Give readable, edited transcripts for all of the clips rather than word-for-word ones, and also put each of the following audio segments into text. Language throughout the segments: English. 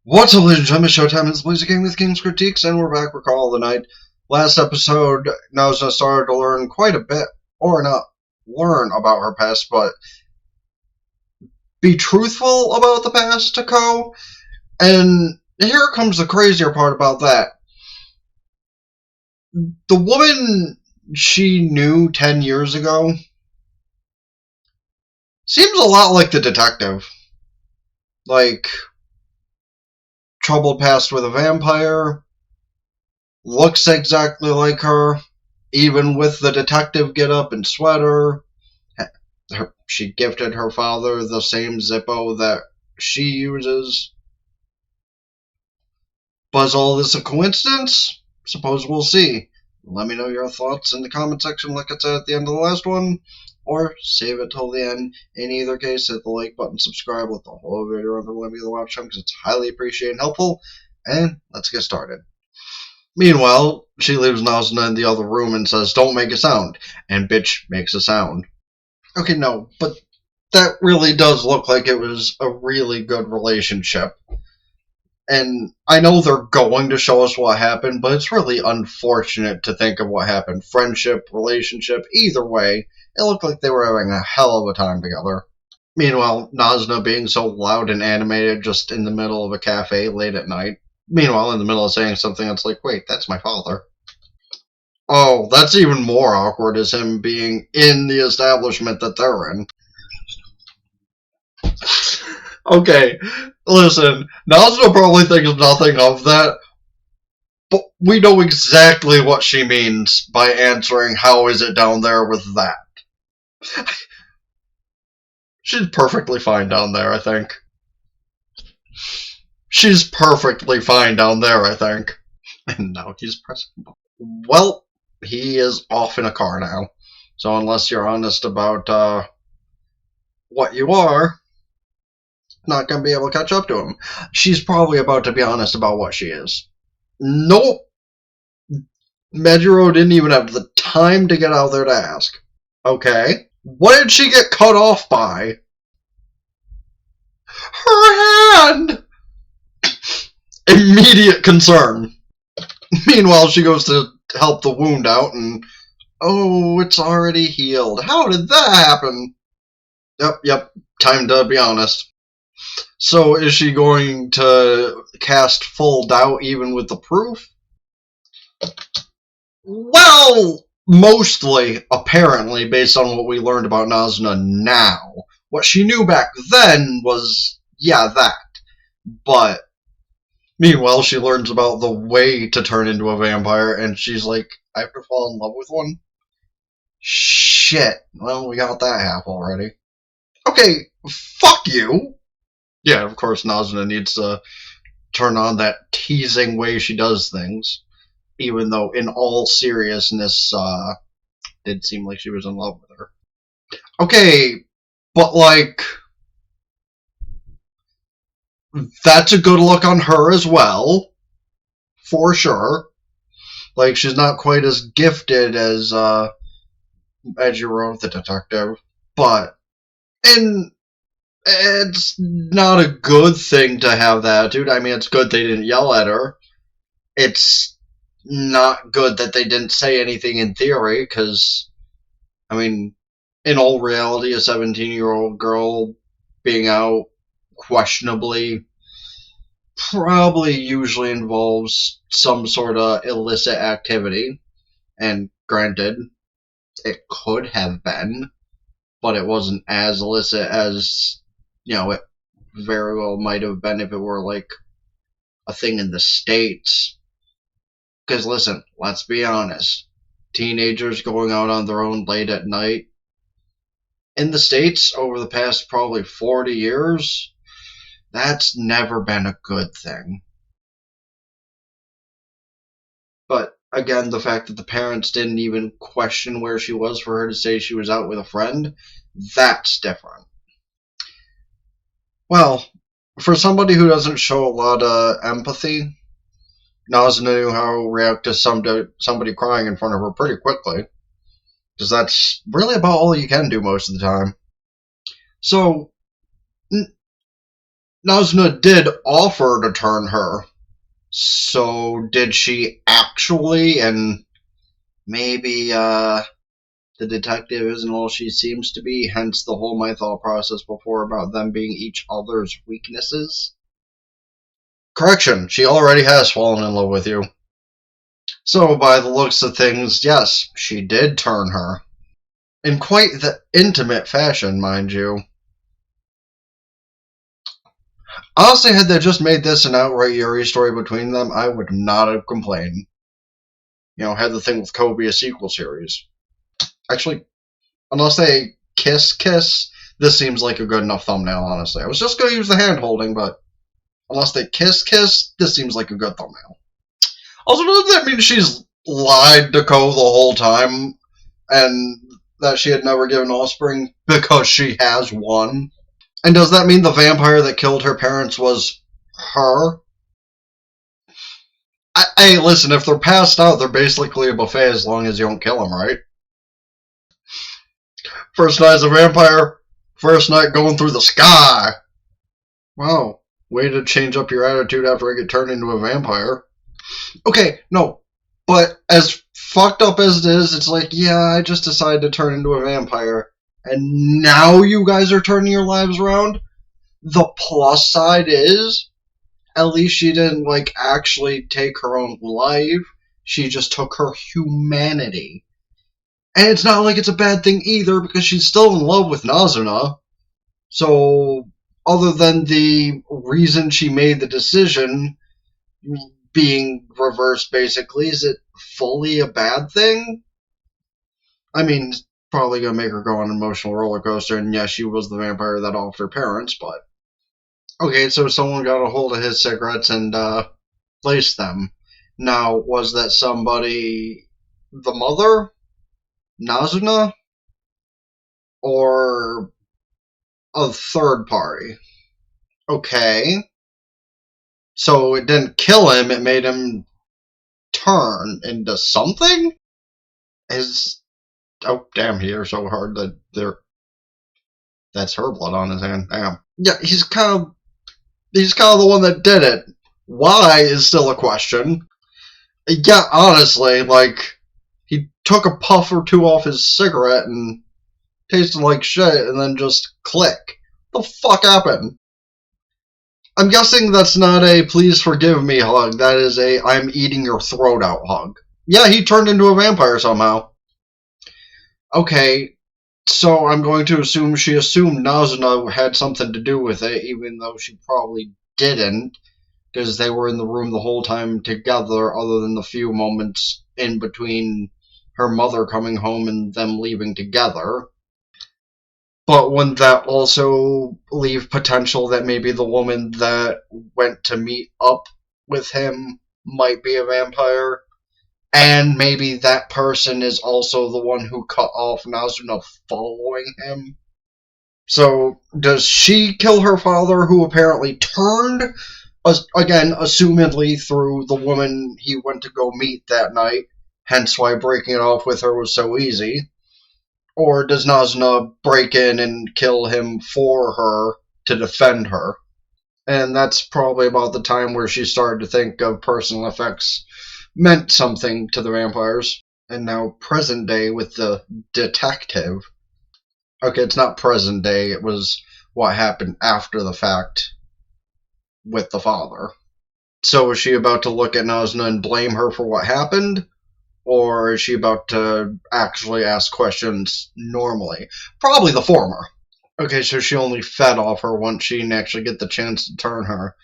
What's up, ladies and gentlemen? Showtime is Blazer Game with King's Critiques, and we're back. We're Call of the Night. Last episode, Nazuna started to learn quite a bit, or not learn about her past, but be truthful about the past to Ko. And here comes the crazier part about that. The woman she knew 10 years ago seems a lot like the detective. Like, troubled past with a vampire, looks exactly like her, even with the detective get-up and sweater. She gifted her father the same Zippo that she uses. Was all this a coincidence? Suppose we'll see. Let me know your thoughts in the comment section like I said at the end of the last one, or save it till the end. In either case, hit the like button, subscribe, let the whole video run for the length of the watch time because it's highly appreciated and helpful, and let's get started. Meanwhile, she leaves Nazuna in the other room and says, "Don't make a sound," and bitch makes a sound. Okay, no, but that really does look like it was a really good relationship. And I know they're going to show us what happened, but it's really unfortunate to think of what happened. Friendship, relationship, either way, it looked like they were having a hell of a time together. Meanwhile, Nazuna being so loud and animated just in the middle of a cafe late at night. Meanwhile, in the middle of saying something, it's like, wait, that's my father. Oh, that's even more awkward, is him being in the establishment that they're in. Okay, listen, Nazuna probably thinks nothing of that, but we know exactly what she means by answering, "How is it down there with that?" She's perfectly fine down there, I think. She's perfectly fine down there, I think. And now he's pressing. Well, he is off in a car now. So unless you're honest about what you are, not going to be able to catch up to him. She's probably about to be honest about what she is. Nope. Mejiro didn't even have the time to get out there to ask. Okay. What did she get cut off by? Her hand! Immediate concern. Meanwhile, she goes to help the wound out and, oh, it's already healed. How did that happen? Yep, time to be honest. So is she going to cast full doubt even with the proof? Well, mostly, apparently, based on what we learned about Nazuna now. What she knew back then was, yeah, that. But meanwhile, she learns about the way to turn into a vampire, and she's like, I have to fall in love with one? Shit. Well, we got that half already. Okay, fuck you. Yeah, of course, Nazuna needs to turn on that teasing way she does things. Even though, in all seriousness, did seem like she was in love with her. Okay, but like, that's a good look on her as well, for sure. Like, she's not quite as gifted as Mejiro the detective, but and it's not a good thing to have that attitude. I mean, it's good they didn't yell at her. It's not good that they didn't say anything in theory, because, I mean, in all reality, a 17-year-old girl being out questionably probably usually involves some sort of illicit activity. And granted, it could have been, but it wasn't as illicit as, it very well might have been if it were like a thing in the States. Because listen, let's be honest, teenagers going out on their own late at night in the States over the past probably 40 years, that's never been a good thing. But again, the fact that the parents didn't even question where she was for her to say she was out with a friend, that's different. Well, for somebody who doesn't show a lot of empathy, Nazuna knew how to react to somebody crying in front of her pretty quickly. Because that's really about all you can do most of the time. So, Nazuna did offer to turn her. So did she actually? And maybe the detective isn't all she seems to be, hence the whole my thought process before about them being each other's weaknesses. Correction, she already has fallen in love with you. So by the looks of things, yes, she did turn her. In quite the intimate fashion, mind you. Honestly, had they just made this an outright Yuri story between them, I would not have complained. Had the thing with Kobe a sequel series. Actually, unless they kiss, this seems like a good enough thumbnail, honestly. I was just going to use the hand holding, but unless they kiss, this seems like a good thumbnail. Also, doesn't that mean she's lied to Ko the whole time, and that she had never given offspring because she has one? And does that mean the vampire that killed her parents was her? Hey, listen, if they're passed out, they're basically a buffet as long as you don't kill them, right? First night as a vampire, first night going through the sky. Wow, way to change up your attitude after I get turned into a vampire. Okay, no, but as fucked up as it is, it's like, yeah, I just decided to turn into a vampire, and now you guys are turning your lives around? The plus side is, at least she didn't, actually take her own life. She just took her humanity. And it's not like it's a bad thing either, because she's still in love with Nazuna. So, other than the reason she made the decision being reversed, basically, is it fully a bad thing? I mean, it's probably gonna make her go on an emotional roller coaster, and yes, she was the vampire that offed her parents, but... Okay, so someone got a hold of his cigarettes and, placed them. Now, was that somebody... the mother? Nazuna? Or... a third party? Okay. So it didn't kill him, it made him turn into something? Oh, damn, he hit so hard that that's her blood on his hand. Damn. Yeah, he's kind of the one that did it. Why is still a question. Yeah, honestly, he took a puff or two off his cigarette and tasted like shit, and then just click. What the fuck happened? I'm guessing that's not a please forgive me hug. That is a I'm eating your throat out hug. Yeah, he turned into a vampire somehow. Okay, so I'm going to assume she assumed Nazuna had something to do with it, even though she probably didn't, because they were in the room the whole time together, other than the few moments in between her mother coming home and them leaving together. But wouldn't that also leave potential that maybe the woman that went to meet up with him might be a vampire? And maybe that person is also the one who cut off Nazuna following him? So, does she kill her father, who apparently turned, again, assumedly through the woman he went to go meet that night, hence why breaking it off with her was so easy? Or does Nazuna break in and kill him for her to defend her? And that's probably about the time where she started to think of personal effects meant something to the vampires. And now present day with the detective. Okay, it's not present day, it was what happened after the fact with the father. So is she about to look at Nazuna and blame her for what happened? Or is she about to actually ask questions normally? Probably the former. Okay, so she only fed off her once she didn't actually get the chance to turn her.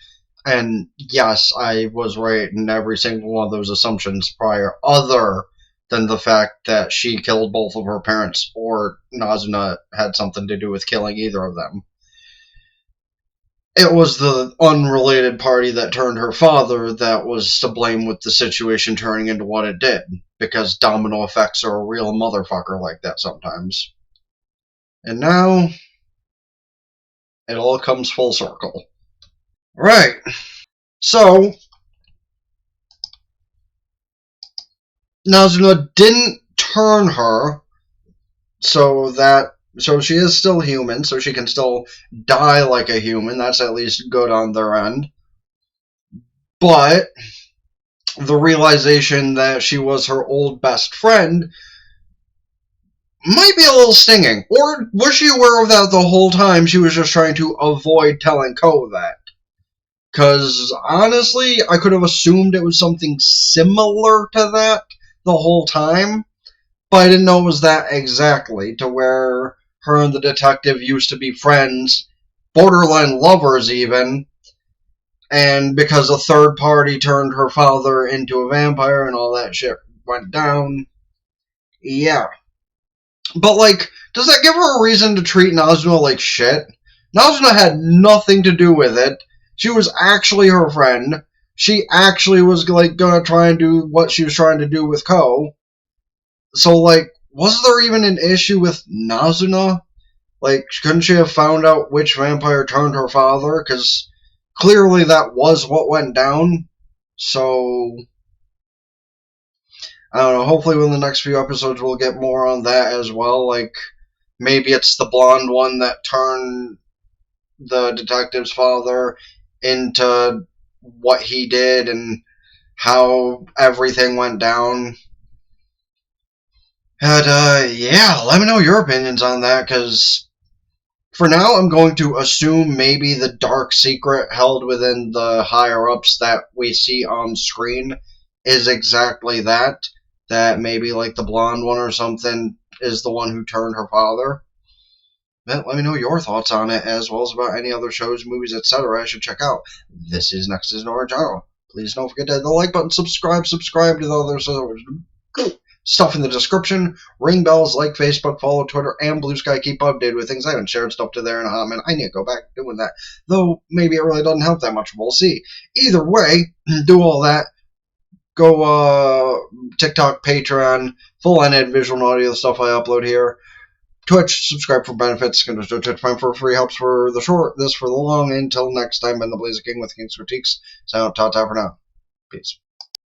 And yes, I was right in every single one of those assumptions prior, other than the fact that she killed both of her parents, or Nazuna had something to do with killing either of them. It was the unrelated party that turned her father that was to blame with the situation turning into what it did, because domino effects are a real motherfucker like that sometimes. And now, it all comes full circle. Right. So, Nazuna didn't turn her, so that So she is still human, so she can still die like a human. That's at least good on their end. But the realization that she was her old best friend might be a little stinging. Or was she aware of that the whole time? She was just trying to avoid telling Ko that. Because honestly, I could have assumed it was something similar to that the whole time, but I didn't know it was that exactly, to where her and the detective used to be friends, borderline lovers even, and because a third party turned her father into a vampire and all that shit went down, yeah. But, like, does that give her a reason to treat Nazuna like shit? Nazuna had nothing to do with it. She was actually her friend. She actually was, like, gonna try and do what she was trying to do with Ko. So, like, was there even an issue with Nazuna? Like, couldn't she have found out which vampire turned her father? Because clearly that was what went down. So, I don't know. Hopefully, within the next few episodes, we'll get more on that as well. Like, maybe it's the blonde one that turned the detective's father into what he did and how everything went down. And, yeah, let me know your opinions on that, because for now, I'm going to assume maybe the dark secret held within the higher-ups that we see on screen is exactly that. That maybe, like, the blonde one or something is the one who turned her father. But let me know your thoughts on it, as well as about any other shows, movies, etc. I should check out. This is Next is Nora Channel. Please don't forget to hit the like button, subscribe to the other stuff in the description. Ring bells, like Facebook, follow Twitter, and Blue Sky. Keep updated with things. I haven't shared stuff to there in a hot minute. I need to go back doing that. Though, maybe it really doesn't help that much. We'll see. Either way, do all that. Go, TikTok, Patreon, full unedited visual and audio stuff I upload here. Twitch, subscribe for benefits. Go to Twitch Prime for free helps for the short, this for the long. Until next time, been the Blazer King with King's Critiques. Sign out, ta-ta for now. Peace.